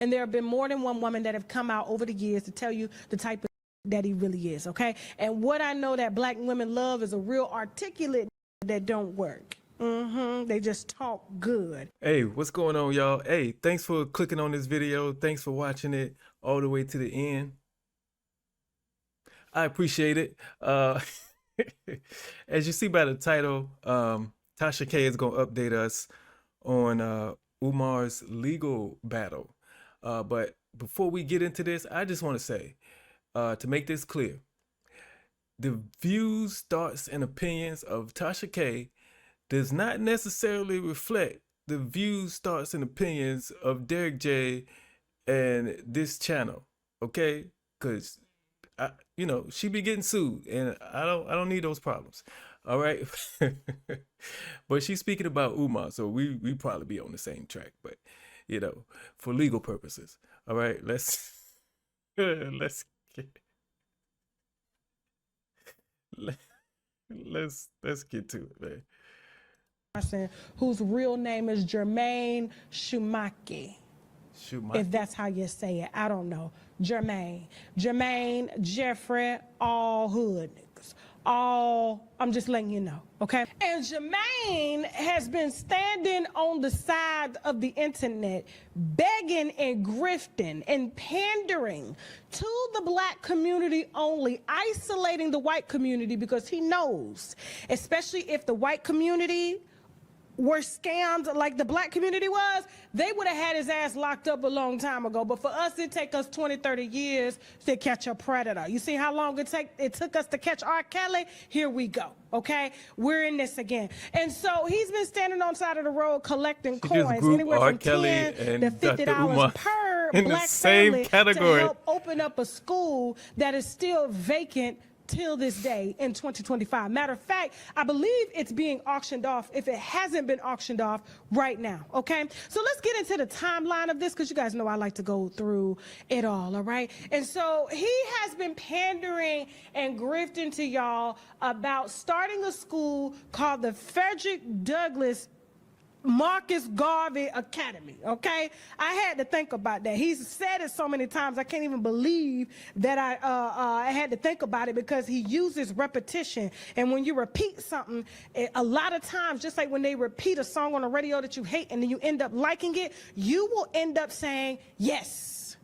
And there have been more than one woman that have come out over the years to tell you the type of that he really is, okay? And what I know that black women love is a real articulate that don't work. They just talk good. Hey, what's going on, y'all? Hey, thanks for clicking on this video. Thanks for watching it all the way to the end. I appreciate it. As you see by the title, Tasha K is going to update us on Umar's legal battle. But before we get into this, I just want to say, to make this clear, the views, thoughts, and opinions of Tasha K does not necessarily reflect the views, thoughts, and opinions of Derrick J and this channel, okay? Because you know, she be getting sued, and I don't need those problems. All right. But she's speaking about Umar, so we probably be on the same track, but you know, for legal purposes. All right, let's get to it, man. Person whose real name is Jermaine Shumaki. If that's how you say it, I don't know. Jermaine, Jeffrey, all hood niggas, all, I'm just letting you know, okay? And Jermaine has been standing on the side of the internet, begging and grifting and pandering to the black community only, isolating the white community, because he knows, especially if the white community were scammed like the black community was, they would have had his ass locked up a long time ago. But for us, it take us 20, 30 years to catch a predator. You see how long it took us to catch R. Kelly? Here we go, okay? We're in this again. And so he's been standing on the side of the road collecting coins, anywhere from $10 to $50 per black family to help open up a school that is still vacant till this day in 2025. Matter of fact, I believe it's being auctioned off if it hasn't been auctioned off right now, okay? So let's get into the timeline of this, because you guys know I like to go through it all right? And so he has been pandering and grifting to y'all about starting a school called the Frederick Douglass Marcus Garvey Academy, okay? I had to think about that. He's said it so many times, I can't even believe that I had to think about it, because he uses repetition. And when you repeat something, a lot of times, just like when they repeat a song on the radio that you hate and then you end up liking it, you will end up saying, yes,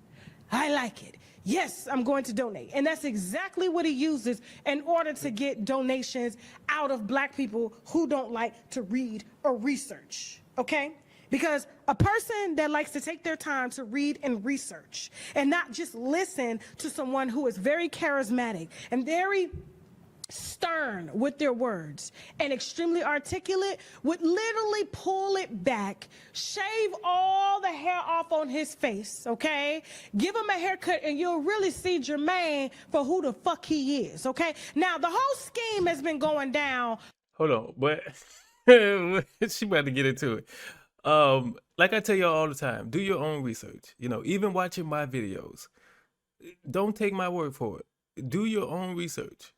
I like it. Yes, I'm going to donate. And that's exactly what he uses in order to get donations out of black people who don't like to read or research, okay? Because a person that likes to take their time to read and research and not just listen to someone who is very charismatic and very stern with their words and extremely articulate would literally pull it back, shave all the hair off on his face, okay? Give him a haircut and you'll really see Jermaine for who the fuck he is, okay? Now, the whole scheme has been going down. Hold on, but she about to get into it. Like I tell y'all all the time, do your own research. You know, even watching my videos, don't take my word for it. Do your own research.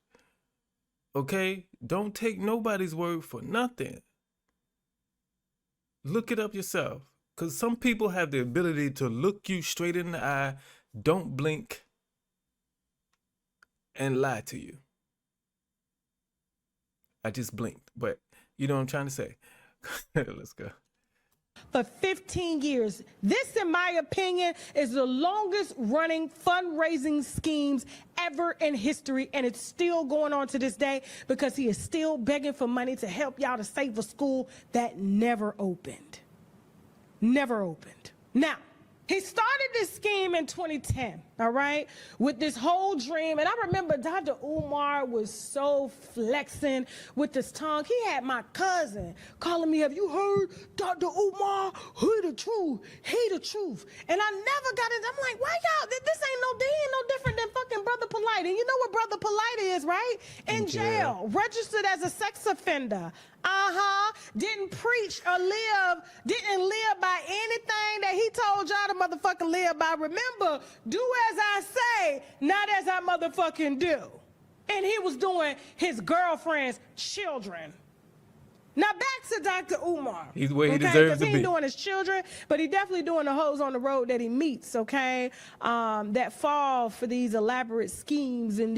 Okay, don't take nobody's word for nothing. Look it up yourself, because some people have the ability to look you straight in the eye, don't blink, and lie to you. I just blinked, but you know what I'm trying to say. Let's go. For 15 years. This, in my opinion, is the longest running fundraising schemes ever in history, and it's still going on to this day, because he is still begging for money to help y'all to save a school that never opened. Never opened. Now, he started this scheme in 2010, all right, with this whole dream. And I remember Dr. Umar was so flexing with his tongue. He had my cousin calling me, have you heard Dr. Umar? He the truth. He the truth. And I never got it. I'm like, why y'all? This ain't no different than fucking Brother Polite. And you know what Brother Polite is, right? In jail, registered as a sex offender. Didn't preach or didn't live by anything that he told y'all to motherfucking live by. Remember, do as I say, not as I motherfucking do. And he was doing his girlfriend's children. Now back to Dr. Umar. He's where he deserves to he be. ain't doing his children, but he definitely doing the hoes on the road that he meets, okay? That fall for these elaborate schemes and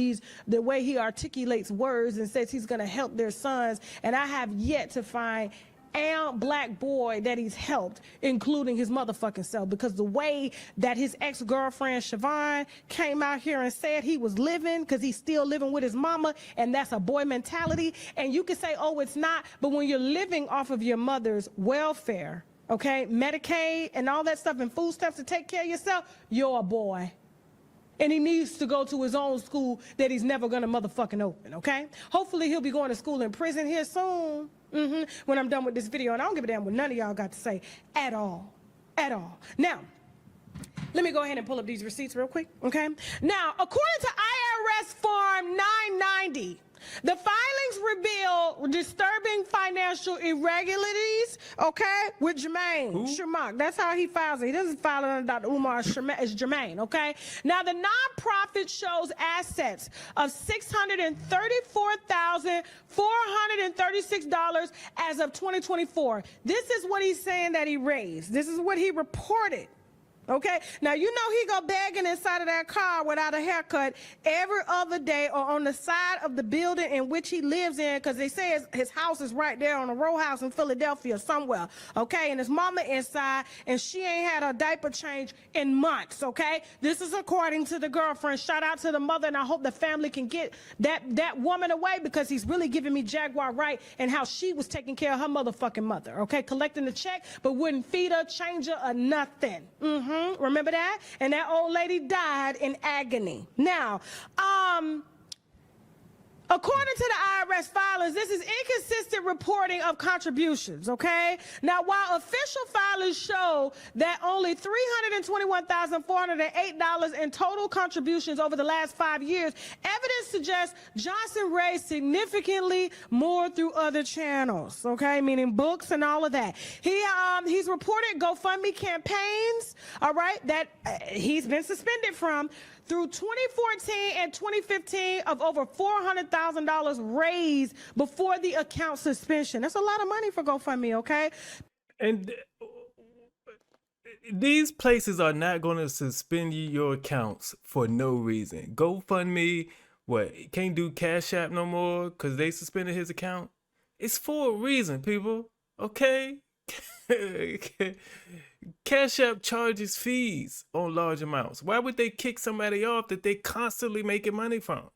the way he articulates words and says he's gonna help their sons. And I have yet to find a black boy that he's helped, including his motherfucking self, because the way that his ex-girlfriend Siobhan came out here and said he was living because he's still living with his mama, and that's a boy mentality. And you can say, oh, it's not, but when you're living off of your mother's welfare, okay, Medicaid and all that stuff and food stuff to take care of yourself, you're a boy. And he needs to go to his own school that he's never gonna motherfucking open, okay? Hopefully he'll be going to school in prison here soon, when I'm done with this video. And I don't give a damn what none of y'all got to say at all, at all. Now, let me go ahead and pull up these receipts real quick, okay? Now, according to IRS Form 990, the filings reveal disturbing financial irregularities, okay, with Jermaine Shermock. That's how he files it. He doesn't file it under Dr. Umar. It's Jermaine, okay? Now, the nonprofit shows assets of $634,436 as of 2024. This is what he's saying that he raised. This is what he reported. Okay, now you know he go begging inside of that car without a haircut every other day, or on the side of the building in which he lives in, because they say his house is right there on a row house in Philadelphia somewhere. Okay, and his mama inside, and she ain't had a diaper change in months. Okay, this is according to the girlfriend. Shout out to the mother, and I hope the family can get that woman away, because he's really giving me Jaguar right and how she was taking care of her motherfucking mother. Okay, collecting the check but wouldn't feed her, change her, or nothing. Remember that? And that old lady died in agony. Now, according to the IRS filings, this is inconsistent reporting of contributions, okay? Now, while official filings show that only $321,408 in total contributions over the last 5 years, evidence suggests Johnson raised significantly more through other channels, okay? Meaning books and all of that. He's reported GoFundMe campaigns, all right, that he's been suspended from through 2014 and 2015 of over $400,000 raised before the account suspension. That's a lot of money for GoFundMe, okay? And these places are not going to suspend your accounts for no reason. GoFundMe, what, can't do Cash App no more because they suspended his account? It's for a reason, people, okay? Cash App charges fees on large amounts. Why would they kick somebody off that they constantly making money from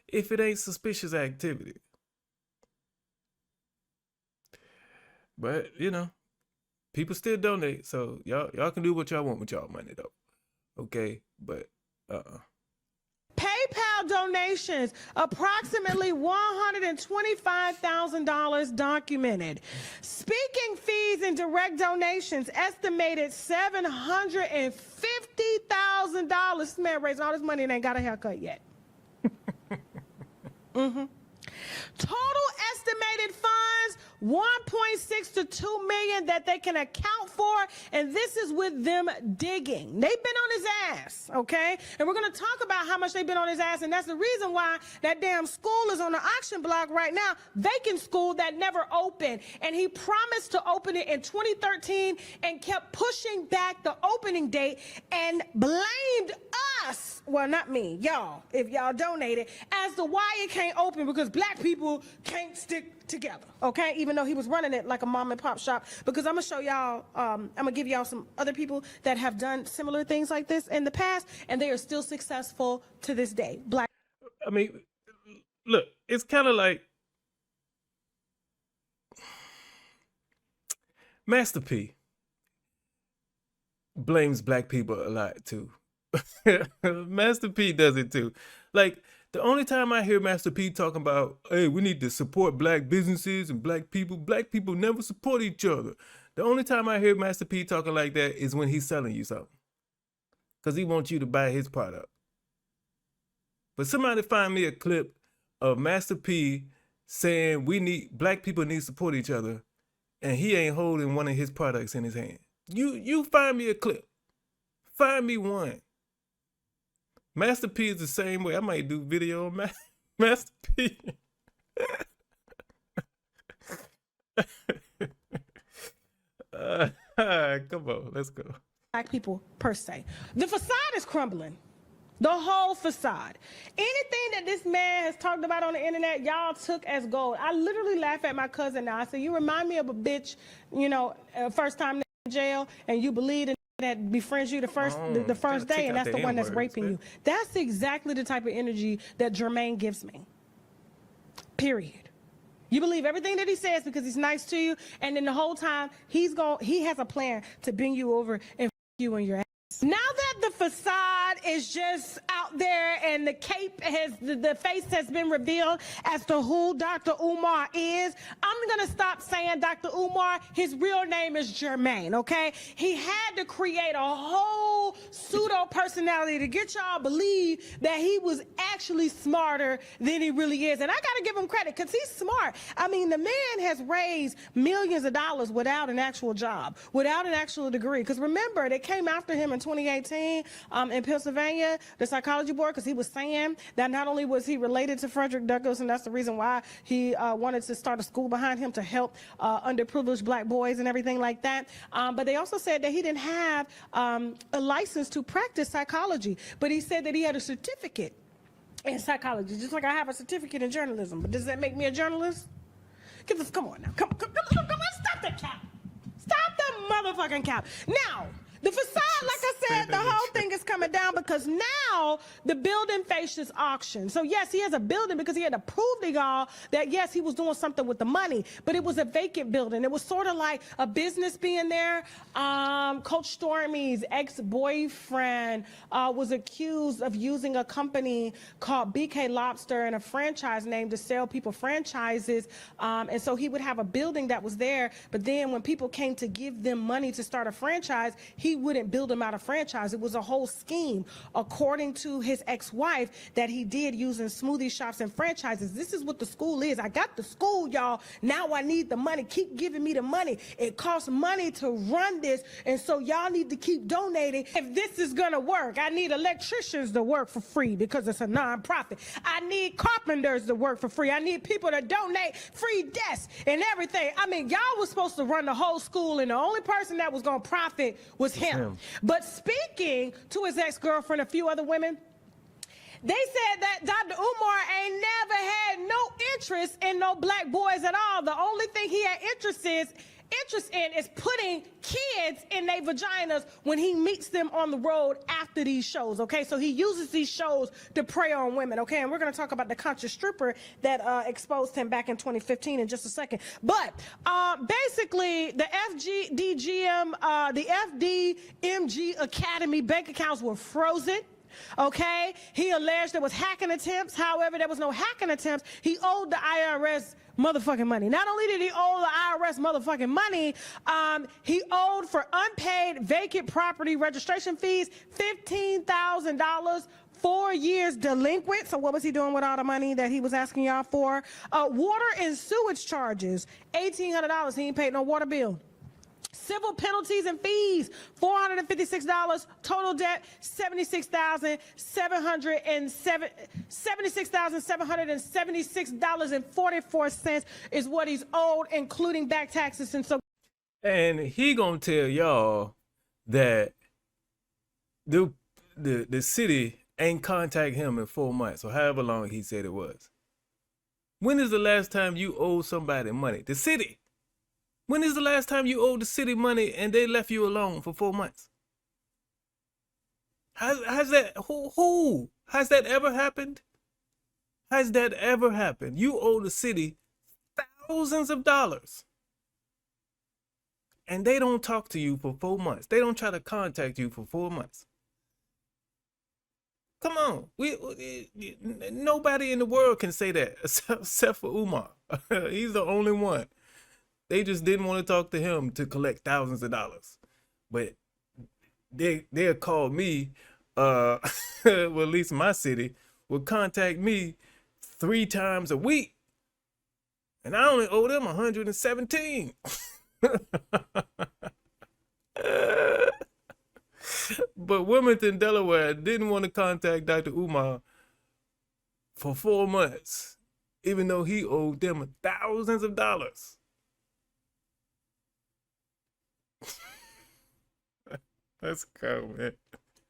if it ain't suspicious activity? But, you know, people still donate, so y'all can do what y'all want with y'all money, though. Okay, but PayPal donations, approximately $125,000 documented. Speaking fees and direct donations, estimated $750,000. This man raising all this money and ain't got a haircut yet. Total estimated funds, 1.6 to 2 million that they can account for, and this is with them digging. They've been on his ass, okay? And we're gonna talk about how much they've been on his ass, and that's the reason why that damn school is on the auction block right now, vacant school that never opened. And he promised to open it in 2013 and kept pushing back the opening date and blamed us, well, not me, y'all, if y'all donated, as to why it can't open, because black people can't stick together, okay? Even though he was running it like a mom and pop shop, because I'm gonna show y'all, I'm gonna give y'all some other people that have done similar things like this in the past, and they are still successful to this day. Black. I mean, look, it's kind of like Master P blames black people a lot too. Master P does it too. Like, the only time I hear Master P talking about, hey, we need to support black businesses and black people never support each other. The only time I hear Master P talking like that is when he's selling you something, because he wants you to buy his product. But somebody find me a clip of Master P saying black people need to support each other, and he ain't holding one of his products in his hand. You find me a clip. Find me one. Master P is the same way. I might do video on Master P. Come on, let's go. Black people per se. The facade is crumbling. The whole facade. Anything that this man has talked about on the internet, y'all took as gold. I literally laugh at my cousin now. I say, you remind me of a bitch, you know, first time in jail, and you believe in that befriends you the first day, and that's the one that's raping you. That's exactly the type of energy that Jermaine gives me. Period. You believe everything that he says because he's nice to you, and then the whole time he has a plan to bring you over and you and your ass. Now that the facade is just out there and the cape has, the face has been revealed as to who Dr. Umar is, I'm going to stop saying Dr. Umar. His real name is Jermaine, okay? He had to create a whole pseudo personality to get y'all believe that he was actually smarter than he really is. And I got to give him credit because he's smart. I mean, the man has raised millions of dollars without an actual job, without an actual degree. Because remember, they came after him in 2018 in Pennsylvania, the psychology board, because he was saying that not only was he related to Frederick Douglass, and that's the reason why he wanted to start a school behind him to help underprivileged black boys and everything like that, but they also said that he didn't have a license to practice psychology, but he said that he had a certificate in psychology, just like I have a certificate in journalism. But does that make me a journalist? Come on now, come on, stop the cap. Stop the motherfucking cap. Now, the facade, like I said, the whole thing is coming down because now the building faces auction. So yes, he has a building because he had to prove to y'all that yes, he was doing something with the money, but it was a vacant building. It was sort of like a business being there. Coach Stormy's ex-boyfriend was accused of using a company called BK Lobster and a franchise name to sell people franchises. And so he would have a building that was there, but then when people came to give them money to start a franchise, he wouldn't build them out a franchise. It was a whole scheme, according to his ex-wife, that he did using smoothie shops and franchises. This is what the school is. I got the school, y'all. Now I need the money. Keep giving me the money. It costs money to run this, and so y'all need to keep donating. If this is gonna work, I need electricians to work for free because it's a non-profit. I need carpenters to work for free. I need people to donate free desks and everything. I mean, y'all was supposed to run the whole school, and the only person that was gonna profit was him. But speaking to his ex-girlfriend, a few other women, they said that Dr. Umar ain't never had no interest in no black boys at all. The only thing he had interest in is putting kids in their vaginas when he meets them on the road after these shows, okay? So he uses these shows to prey on women, okay? And we're going to talk about the conscious stripper that exposed him back in 2015 in just a second. But basically, the FDMG Academy bank accounts were frozen. Okay, he alleged there was hacking attempts. However, there was no hacking attempts. He owed the IRS motherfucking money. Not only did he owe the IRS motherfucking money, he owed for unpaid vacant property registration fees $15,000. 4 years delinquent. So what was he doing with all the money that he was asking y'all for? Water and sewage charges, $1,800. He ain't paid no water bill. Civil penalties and fees, $456. Total debt, $76,776.44 is what he's owed, including back taxes. And he gonna tell y'all that the city ain't contact him in 4 months or however long he said it was. When is the last time you owed somebody money? The city. When is the last time you owed the city money and they left you alone for 4 months? Has that, who? Has that ever happened? Has that ever happened? You owe the city thousands of dollars and they don't talk to you for 4 months. They don't try to contact you for 4 months. Come on, nobody in the world can say that except for Umar. He's the only one. They just didn't want to talk to him to collect thousands of dollars. But they'll call me, well, at least my city, will contact me 3 times a week. And I only owe them 117. But Wilmington, Delaware didn't want to contact Dr. Umar for 4 months, even though he owed them thousands of dollars. Let's go, man.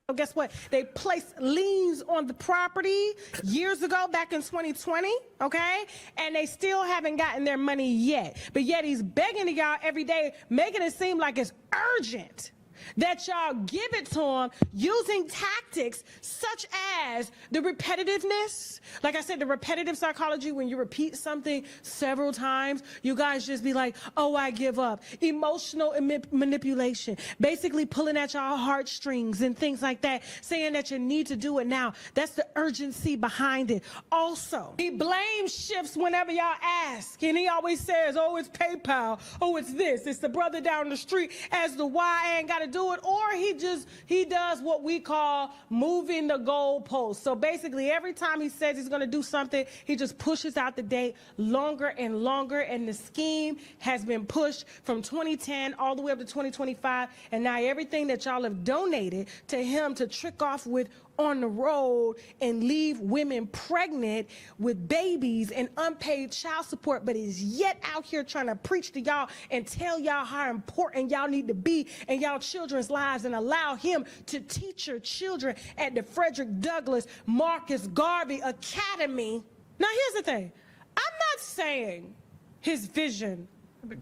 So guess what? They placed liens on the property years ago, back in 2020, okay? And they still haven't gotten their money yet. But yet he's begging to y'all every day, making it seem like it's urgent that y'all give it to him using tactics such as the repetitiveness. Like I said, the repetitive psychology, when you repeat something several times, you guys just be like, oh, I give up. Emotional manipulation, basically pulling at y'all heartstrings and things like that, saying that you need to do it now. That's the urgency behind it. Also, he blame shifts whenever y'all ask, and he always says, oh, it's PayPal, oh, it's this, it's the brother down the street, as the why I ain't got to do it, or he does what we call moving the goalpost. So basically every time he says he's going to do something, he just pushes out the date longer and longer, and the scheme has been pushed from 2010 all the way up to 2025, and now everything that y'all have donated to him to trick off with on the road and leave women pregnant with babies and unpaid child support, but is yet out here trying to preach to y'all and tell y'all how important y'all need to be in y'all children's lives, and allow him to teach your children at the Frederick Douglass Marcus Garvey Academy. Now here's the thing, I'm not saying his vision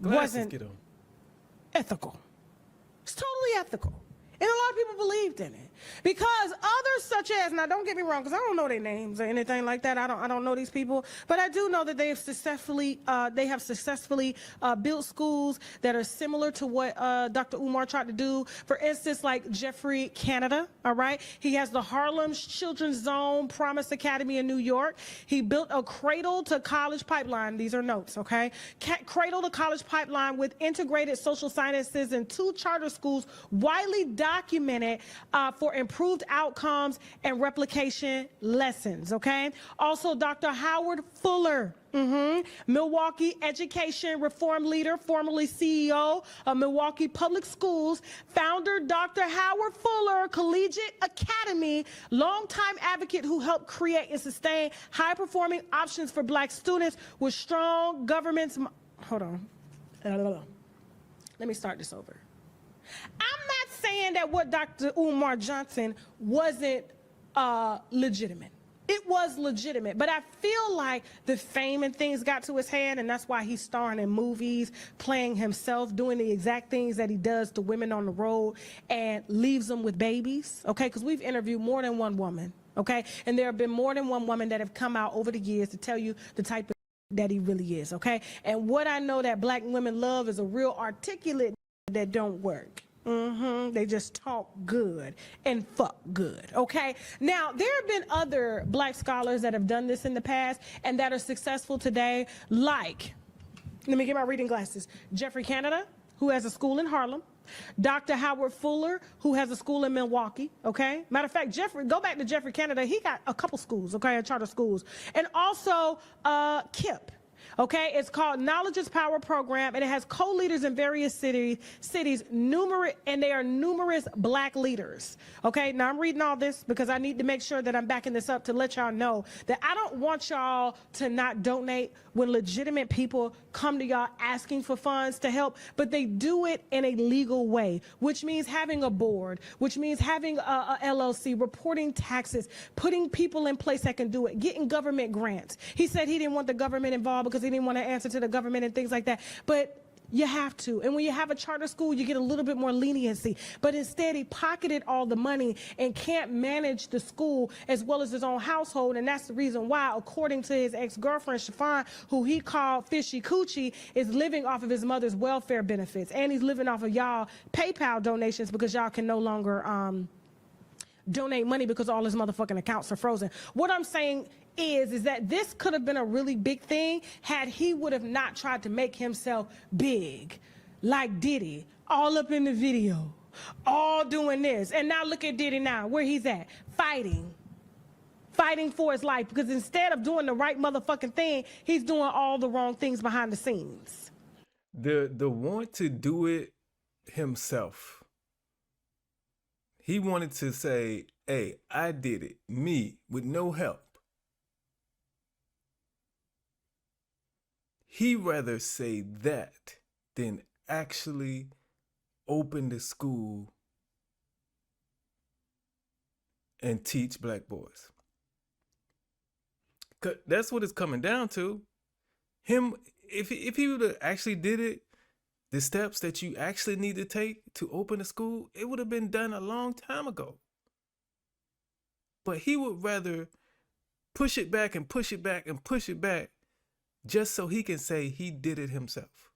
wasn't ethical. It's totally ethical. And a lot of people believed in it, because others such as, now don't get me wrong, because I don't know their names or anything like that. I don't know these people, but I do know that they have successfully built schools that are similar to what Dr. Umar tried to do. For instance, like Jeffrey Canada, all right? He has the Harlem Children's Zone Promise Academy in New York. He built a cradle to college pipeline. These are notes, okay? Cradle to college pipeline with integrated social sciences and 2 charter schools widely documented for improved outcomes and replication lessons, okay? Also, Dr. Howard Fuller, Milwaukee education reform leader, formerly CEO of Milwaukee Public Schools, founder Dr. Howard Fuller Collegiate Academy, longtime advocate who helped create and sustain high-performing options for Black students with strong governments. Hold on. Let me start this over. I'm not saying that what Dr. Umar Johnson wasn't legitimate. It was legitimate, but I feel like the fame and things got to his head, and that's why he's starring in movies, playing himself, doing the exact things that he does to women on the road and leaves them with babies, okay? Because we've interviewed more than one woman, okay? And there have been more than one woman that have come out over the years to tell you the type of that he really is, okay? And what I know that Black women love is a real articulate that don't work. They just talk good and fuck good, okay? Now, there have been other Black scholars that have done this in the past and that are successful today, like, let me get my reading glasses, Jeffrey Canada, who has a school in Harlem, Dr. Howard Fuller, who has a school in Milwaukee, okay? Matter of fact, go back to Jeffrey Canada, he got a couple schools, okay, charter schools. And also KIP. Okay, it's called Knowledge is Power Program, and it has co-leaders in various cities, numerous, and they are numerous Black leaders. Okay, now I'm reading all this because I need to make sure that I'm backing this up to let y'all know that I don't want y'all to not donate when legitimate people come to y'all asking for funds to help, but they do it in a legal way, which means having a board, which means having a LLC, reporting taxes, putting people in place that can do it, getting government grants. He said he didn't want the government involved because he didn't want to answer to the government and things like that, but you have to. And when you have a charter school, you get a little bit more leniency. But instead, he pocketed all the money and can't manage the school as well as his own household. And that's the reason why, according to his ex-girlfriend, Chiffon, who he called Fishy Coochie, is living off of his mother's welfare benefits. And he's living off of y'all PayPal donations because y'all can no longer donate money because all his motherfucking accounts are frozen. What I'm saying is that this could have been a really big thing had he would have not tried to make himself big, like Diddy, all up in the video, all doing this. And now look at Diddy now, where he's at, fighting for his life, because instead of doing the right motherfucking thing, he's doing all the wrong things behind the scenes. The want to do it himself. He wanted to say, hey, I did it, me, with no help. He rather say that than actually open the school and teach black boys. 'Cause that's what it's coming down to. Him, if he would have actually did it, the steps that you actually need to take to open a school, it would have been done a long time ago. But he would rather push it back and push it back and push it back just so he can say he did it himself.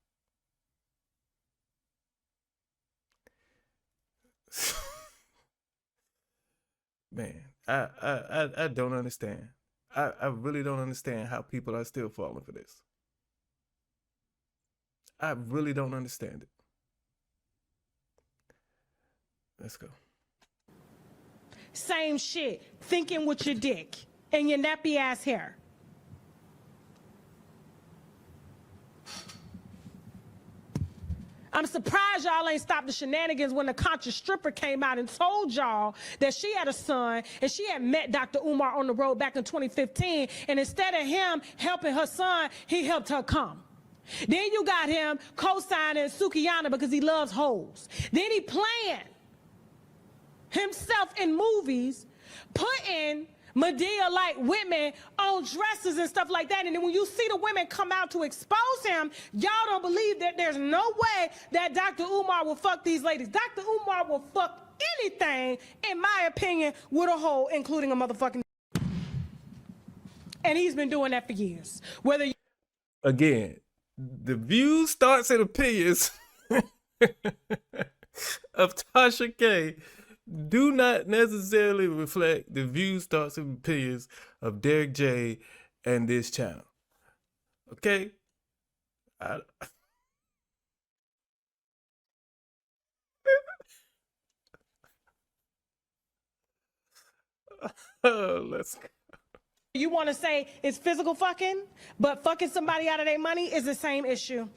Man, I don't understand. I really don't understand how people are still falling for this. I really don't understand it. Let's go. Same shit. Thinking with your dick and your nappy ass hair. I'm surprised y'all ain't stopped the shenanigans when the conscious stripper came out and told y'all that she had a son and she had met Dr. Umar on the road back in 2015, and instead of him helping her son, he helped her come. Then you got him co-signing Sukiyana because he loves hoes. Then he playing himself in movies, putting Madea-like women on dresses and stuff like that. And then when you see the women come out to expose him, y'all don't believe that there's no way that Dr. Umar will fuck these ladies. Dr. Umar will fuck anything, in my opinion, with a hoe, including a motherfucking. And he's been doing that for years. Whether you Again, the views, thoughts, and opinions of Tasha K do not necessarily reflect the views, thoughts, and opinions of Derrick J and this channel. Okay? Let's go. You want to say it's physical fucking, but fucking somebody out of their money is the same issue.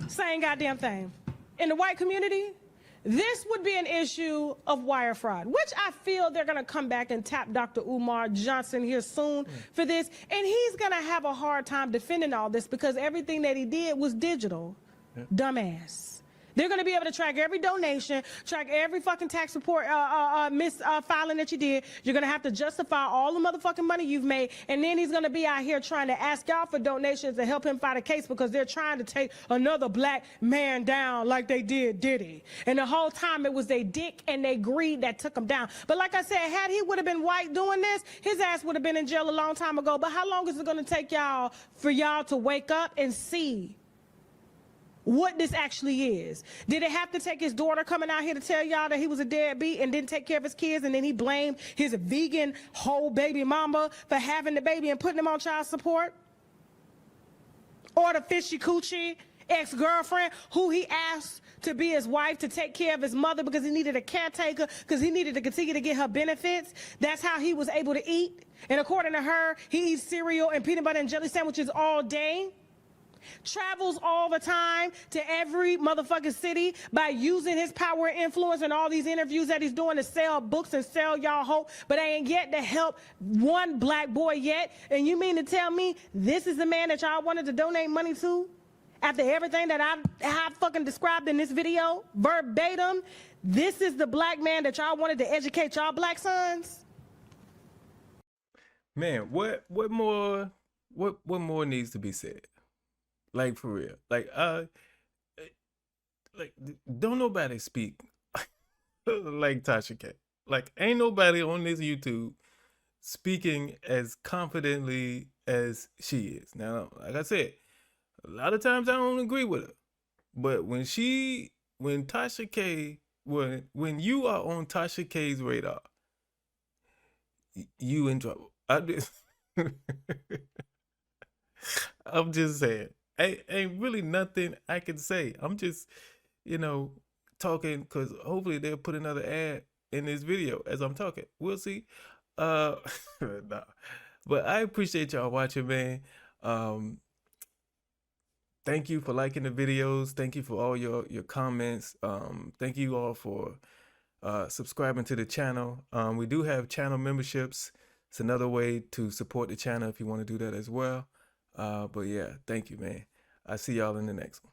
Same goddamn thing. In the white community, this would be an issue of wire fraud, which I feel they're going to come back and tap Dr. Umar Johnson here soon for this. And he's going to have a hard time defending all this because everything that he did was digital. Dumbass. They're going to be able to track every donation, track every fucking tax report filing that you did. You're going to have to justify all the motherfucking money you've made. And then he's going to be out here trying to ask y'all for donations to help him fight a case because they're trying to take another black man down like they did Diddy. And the whole time it was their dick and their greed that took him down. But like I said, had he would have been white doing this, his ass would have been in jail a long time ago. But how long is it going to take y'all for y'all to wake up and see what this actually is? Did it have to take his daughter coming out here to tell y'all that he was a deadbeat and didn't take care of his kids, and then he blamed his vegan whole baby mama for having the baby and putting him on child support? Or the fishy coochie ex-girlfriend who he asked to be his wife to take care of his mother because he needed a caretaker because he needed to continue to get her benefits? That's how he was able to eat. And according to her, he eats cereal and peanut butter and jelly sandwiches all day. Travels all the time to every motherfucking city by using his power and influence and all these interviews that he's doing to sell books and sell y'all hope, but I ain't yet to help one black boy yet. And you mean to tell me this is the man that y'all wanted to donate money to? After everything that I fucking described in this video, verbatim, this is the black man that y'all wanted to educate y'all black sons? Man, what more needs to be said? Like, for real. Like don't nobody speak like Tasha K. Like, ain't nobody on this YouTube speaking as confidently as she is. Now, like I said, a lot of times I don't agree with her. But when Tasha K, when you are on Tasha K's radar, you in trouble. I'm just saying. Ain't really nothing I can say. I'm just, talking because hopefully they'll put another ad in this video as I'm talking. We'll see. Nah. But I appreciate y'all watching, man. Thank you for liking the videos. Thank you for all your comments. Thank you all for subscribing to the channel. We do have channel memberships. It's another way to support the channel if you want to do that as well. But yeah, thank you, man. I'll see y'all in the next one.